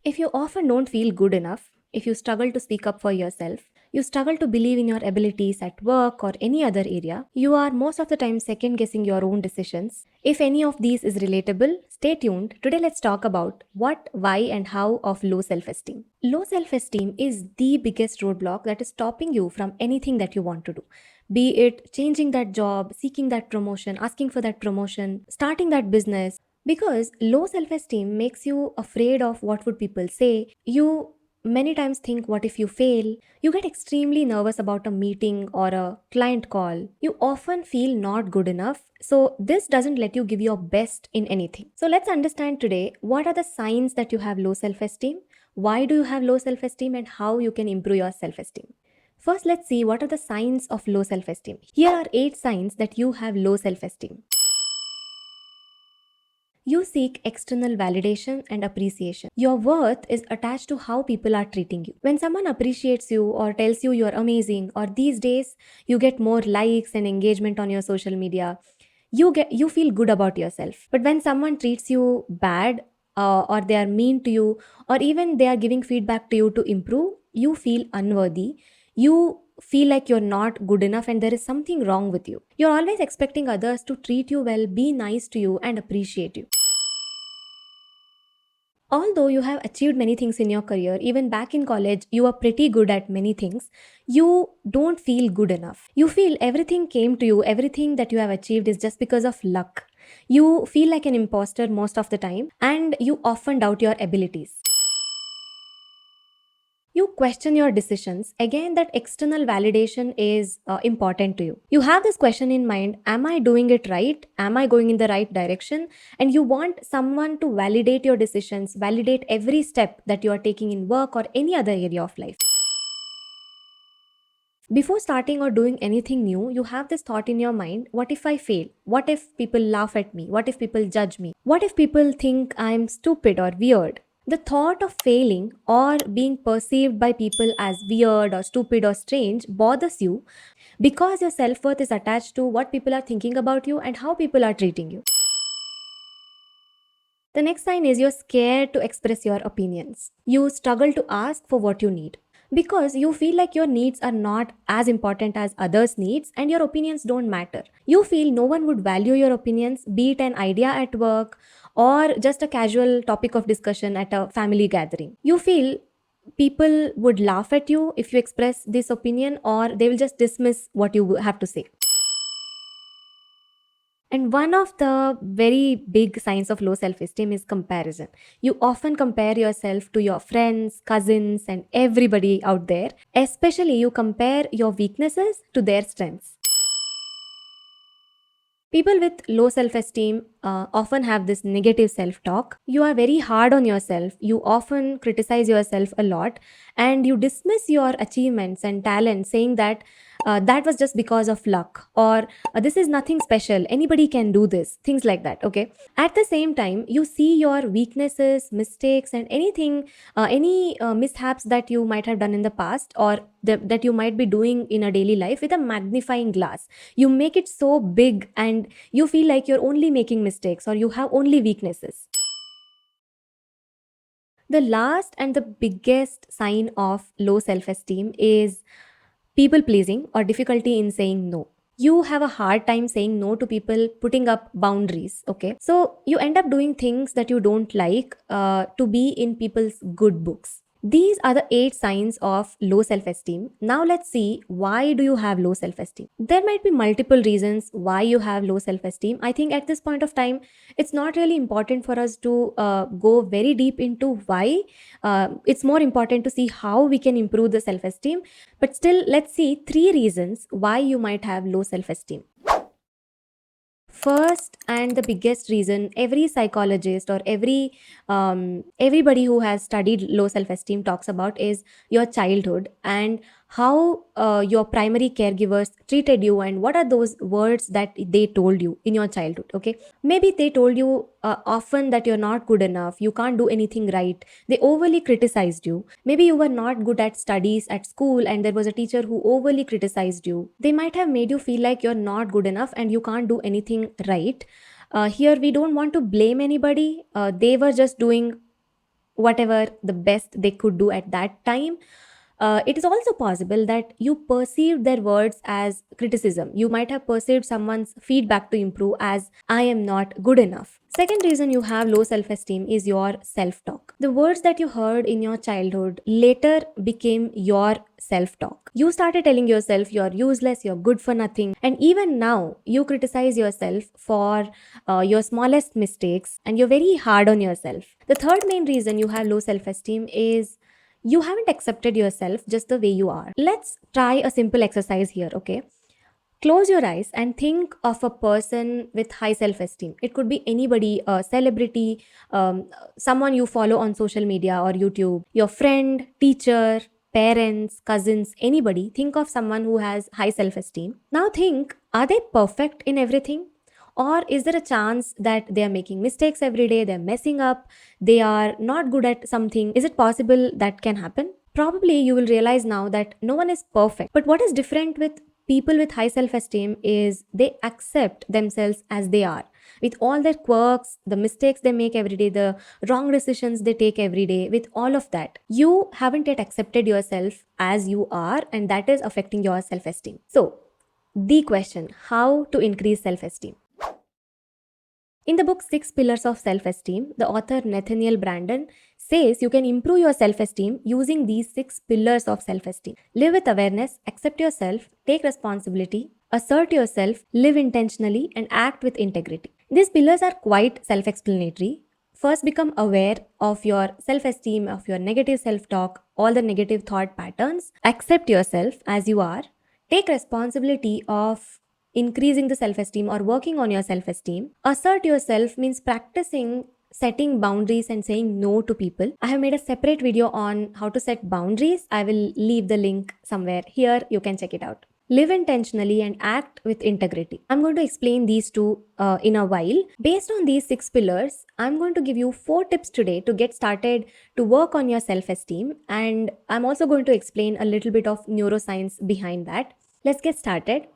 If you often don't feel good enough, if you struggle to speak up for yourself, you struggle to believe in your abilities at work or any other area, you are most of the time second guessing your own decisions. If any of these is relatable, stay tuned. Today, let's talk about what, why, and how of low self esteem. Low self esteem is the biggest roadblock that is stopping you from anything that you want to do. Be it changing that job, seeking that promotion, asking for that promotion, starting that business, because low self esteem makes you afraid of what would people say. You many times think, what if you fail? You get extremely nervous about a meeting or a client call. You often feel not good enough. So this doesn't let you give your best in anything. So let's understand today, what are the signs that you have low self esteem? Why do you have low self esteem, and how you can improve your self esteem? First, let's see what are the signs of low self esteem. Here are 8 signs that you have low self esteem. You seek external validation and appreciation. Your worth is attached to how people are treating you. When someone appreciates you or tells you you're amazing, or these days you get more likes and engagement on your social media, you feel good about yourself. But when someone treats you bad, or they are mean to you, or even they are giving feedback to you to improve, you feel unworthy. You feel like you're not good enough and there is something wrong with you. You're always expecting others to treat you well, be nice to you, and appreciate you. Although you have achieved many things in your career, even back in college, you are pretty good at many things, you don't feel good enough. You feel everything came to you, everything that you have achieved is just because of luck. You feel like an imposter most of the time, and you often doubt your abilities. You question your decisions. Again, that external validation is important to you. You have this question in mind: am I doing it right? Am I going in the right direction? And you want someone to validate your decisions, validate every step that you are taking in work or any other area of life. Before starting or doing anything new, you have this thought in your mind: what if I fail? What if people laugh at me? What if people judge me? What if people think I'm stupid or weird? The thought of failing or being perceived by people as weird or stupid or strange bothers you because your self worth is attached to what people are thinking about you and how people are treating you. The next sign is you're scared to express your opinions. You struggle to ask for what you need because you feel like your needs are not as important as others' needs and your opinions don't matter. You feel no one would value your opinions, be it an idea at work or just a casual topic of discussion at a family gathering. You feel people would laugh at you if you express this opinion, or they will just dismiss what you have to say. And one of the very big signs of low self esteem is comparison. You often compare yourself to your friends, cousins, and everybody out there. Especially, you compare your weaknesses to their strengths. People with low self esteem often have this negative self talk. You are very hard on yourself. You often criticize yourself a lot and you dismiss your achievements and talents, saying that that was just because of luck, or this is nothing special. Anybody can do this. Things like that. Okay. At the same time, you see your weaknesses, mistakes, and any mishaps that you might have done in the past, or that you might be doing in a daily life with a magnifying glass. You make it so big and you feel like you're only making mistakes or you have only weaknesses. The last and the biggest sign of low self esteem is people pleasing or difficulty in saying no. You have a hard time saying no to people, putting up boundaries. Okay. So you end up doing things that you don't like to be in people's good books. These are the 8 signs of low self esteem. Now let's see, why do you have low self esteem? There might be multiple reasons why you have low self esteem. I think at this point of time, it's not really important for us to go very deep into why. It's more important to see how we can improve the self esteem. But still, let's see 3 reasons why you might have low self esteem. First and the biggest reason, every psychologist or everybody who has studied low self-esteem talks about, is your childhood and how your primary caregivers treated you, and what are those words that they told you in your childhood. Okay, maybe they told you often that you're not good enough, you can't do anything right. They overly criticized you. Maybe you were not good at studies at school and there was a teacher who overly criticized you. They might have made you feel like you're not good enough and you can't do anything right. Here we don't want to blame anybody. They were just doing whatever the best they could do at that time. It is also possible that you perceived their words as criticism. You might have perceived someone's feedback to improve as I am not good enough. Second reason you have low self esteem is your self talk. The words that you heard in your childhood later became your self talk. You started telling yourself you're useless, you're good for nothing, and even now you criticize yourself for your smallest mistakes, and you're very hard on yourself. The third main reason you have low self esteem is you haven't accepted yourself just the way you are. Let's try a simple exercise here, okay? Close your eyes and think of a person with high self esteem. It could be anybody, a celebrity, someone you follow on social media or YouTube, your friend, teacher, parents, cousins, anybody. Think of someone who has high self esteem. Now think, are they perfect in everything? Or is there a chance that they are making mistakes every day, they're messing up, they are not good at something? Is it possible that can happen? Probably you will realize now that no one is perfect. But what is different with people with high self esteem is they accept themselves as they are, with all their quirks, the mistakes they make every day, the wrong decisions they take every day. With all of that, you haven't yet accepted yourself as you are, and that is affecting your self esteem. So, the question, how to increase self esteem? In the book Six Pillars of Self Esteem, the author Nathaniel Branden says you can improve your self esteem using these six pillars of self esteem. Live with awareness, accept yourself, take responsibility, assert yourself, live intentionally, and act with integrity. These pillars are quite self explanatory. First, become aware of your self esteem, of your negative self talk, all the negative thought patterns. Accept yourself as you are. Take responsibility of increasing the self esteem or working on your self esteem. Assert yourself means practicing setting boundaries and saying no to people. I have made a separate video on how to set boundaries. I will leave the link somewhere here. You can check it out. Live intentionally and act with integrity. I'm going to explain these two in a while. Based on these six pillars, I'm going to give you 4 tips today to get started to work on your self esteem. And I'm also going to explain a little bit of neuroscience behind that. Let's get started.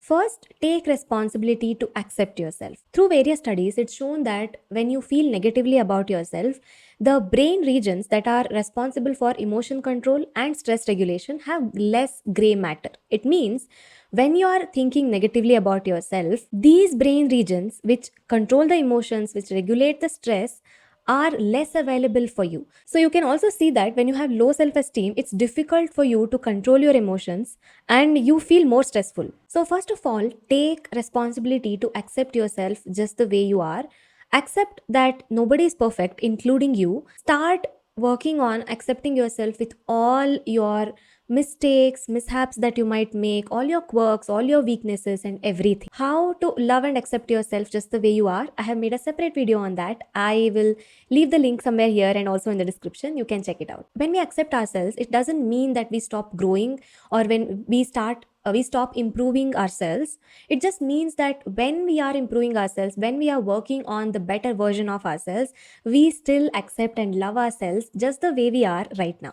First, take responsibility to accept yourself. Through various studies, it's shown that when you feel negatively about yourself, the brain regions that are responsible for emotion control and stress regulation have less gray matter. It means when you are thinking negatively about yourself, these brain regions, which control the emotions, which regulate the stress, are less available for you. So you can also see that when you have low self esteem, it's difficult for you to control your emotions and you feel more stressful. So, first of all, take responsibility to accept yourself just the way you are. Accept that nobody is perfect, including you. Start working on accepting yourself with all your mistakes, mishaps that you might make, all your quirks, all your weaknesses, and everything. How to love and accept yourself just the way you are. I have made a separate video on that. I will leave the link somewhere here and also in the description. You can check it out. When we accept ourselves, it doesn't mean that we stop growing or when we stop improving ourselves. It just means that when we are improving ourselves, when we are working on the better version of ourselves, we still accept and love ourselves just the way we are right now.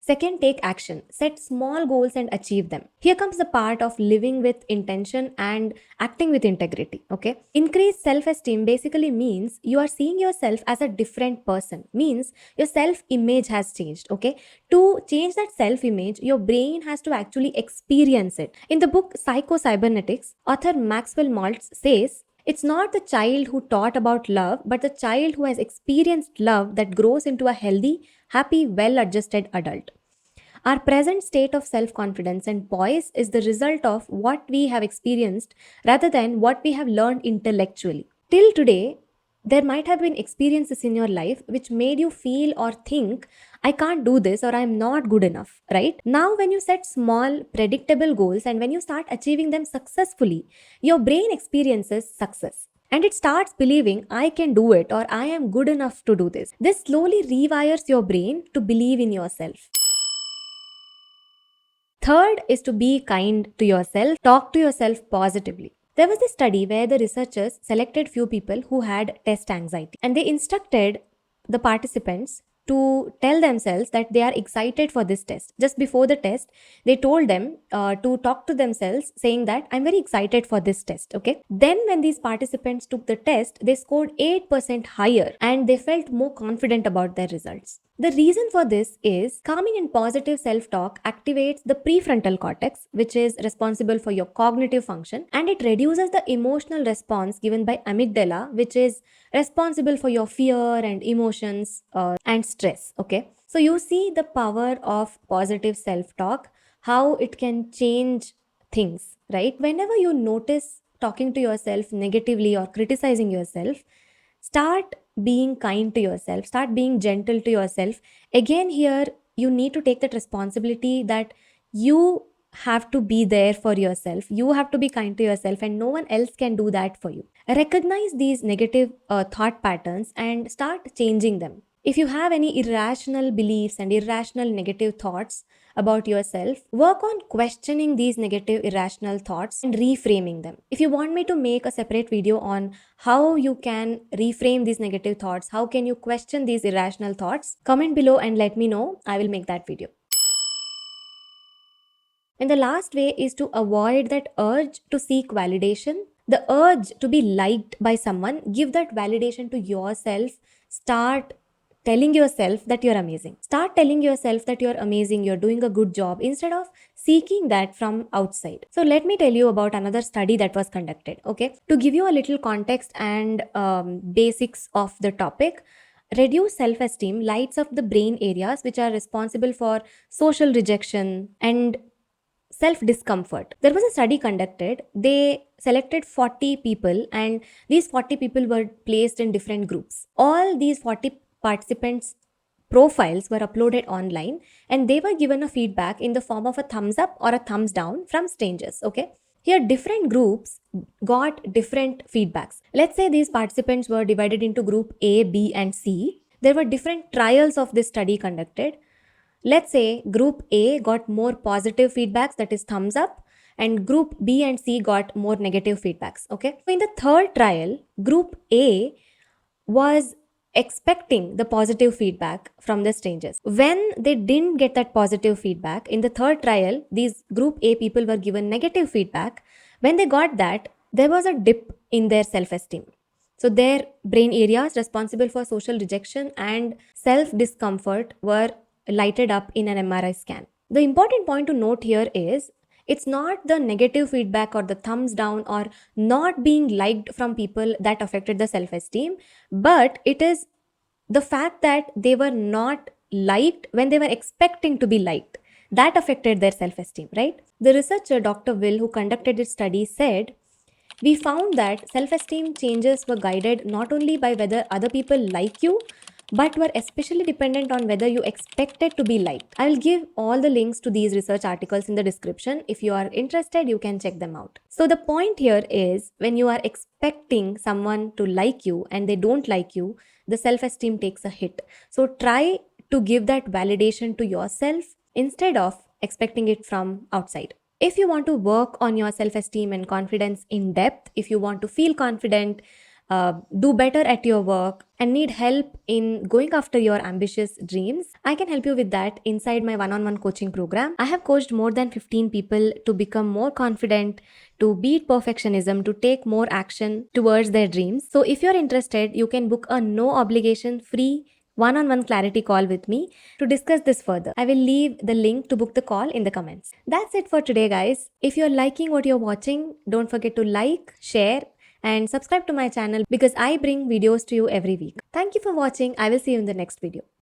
Second, take action. Set small goals and achieve them. Here comes the part of living with intention and acting with integrity. Okay. Increased self esteem basically means you are seeing yourself as a different person, means your self image has changed. Okay. To change that self image, your brain has to actually experience it. In the book Psycho Cybernetics, author Maxwell Maltz says, it's not the child who taught about love, but the child who has experienced love that grows into a healthy, happy, well adjusted adult. Our present state of self confidence and poise is the result of what we have experienced rather than what we have learned intellectually. Till today, there might have been experiences in your life which made you feel or think, I can't do this or I'm not good enough, right? Now, when you set small, predictable goals and when you start achieving them successfully, your brain experiences success and it starts believing I can do it or I am good enough to do this. This slowly rewires your brain to believe in yourself. Third is to be kind to yourself, talk to yourself positively. There was this study where the researchers selected few people who had test anxiety and they instructed the participants to tell themselves that they are excited for this test. Just before the test, they told them to talk to themselves saying that I'm very excited for this test. Okay. Then when these participants took the test, they scored 8% higher and they felt more confident about their results. The reason for this is calming and positive self talk activates the prefrontal cortex, which is responsible for your cognitive function, and it reduces the emotional response given by amygdala, which is responsible for your fear and emotions and stress. Okay, so you see the power of positive self talk, how it can change things, right? Whenever you notice talking to yourself negatively or criticizing yourself, start being kind to yourself, start being gentle to yourself. Again, here you need to take that responsibility that you have to be there for yourself, you have to be kind to yourself, and no one else can do that for you. Recognize these negative thought patterns and start changing them. If you have any irrational beliefs and irrational negative thoughts about yourself, work on questioning these negative irrational thoughts and reframing them. If you want me to make a separate video on how you can reframe these negative thoughts, how can you question these irrational thoughts, comment below and let me know. I will make that video. And the last way is to avoid that urge to seek validation. The urge to be liked by someone, give that validation to yourself. Start telling yourself that you're amazing. Start telling yourself that you're amazing, you're doing a good job, instead of seeking that from outside. So, let me tell you about another study that was conducted. Okay, to give you a little context and basics of the topic. Reduced self esteem lights up the brain areas which are responsible for social rejection and self discomfort. There was a study conducted. They selected 40 people, and these 40 people were placed in different groups. All these 40 participants' profiles were uploaded online, and they were given a feedback in the form of a thumbs up or a thumbs down from strangers. Okay. Here, different groups got different feedbacks. Let's say these participants were divided into group A, B, and C. There were different trials of this study conducted. Let's say group A got more positive feedbacks, that is thumbs up, and group B and C got more negative feedbacks. Okay. So in the third trial, group A was expecting the positive feedback from the strangers. When they didn't get that positive feedback in the third trial, these group A people were given negative feedback. When they got that, there was a dip in their self esteem. So their brain areas responsible for social rejection and self discomfort were lighted up in an MRI scan. The important point to note here is it's not the negative feedback or the thumbs down or not being liked from people that affected the self esteem, but it is the fact that they were not liked when they were expecting to be liked. That affected their self esteem, right? The researcher, Dr. Will, who conducted this study, said, we found that self esteem changes were guided not only by whether other people like you, but were especially dependent on whether you expected to be liked. I will give all the links to these research articles in the description. If you are interested, you can check them out. So, the point here is when you are expecting someone to like you and they don't like you, the self esteem takes a hit. So, try to give that validation to yourself instead of expecting it from outside. If you want to work on your self esteem and confidence in depth, if you want to feel confident, do better at your work, and need help in going after your ambitious dreams, I can help you with that inside my one-on-one coaching program. I have coached more than 15 people to become more confident, to beat perfectionism, to take more action towards their dreams. So if you're interested, you can book a no obligation free one-on-one clarity call with me to discuss this further. I will leave the link to book the call in the comments. That's it for today, guys. If you're liking what you're watching, don't forget to like, share, and subscribe to my channel because I bring videos to you every week. Thank you for watching. I will see you in the next video.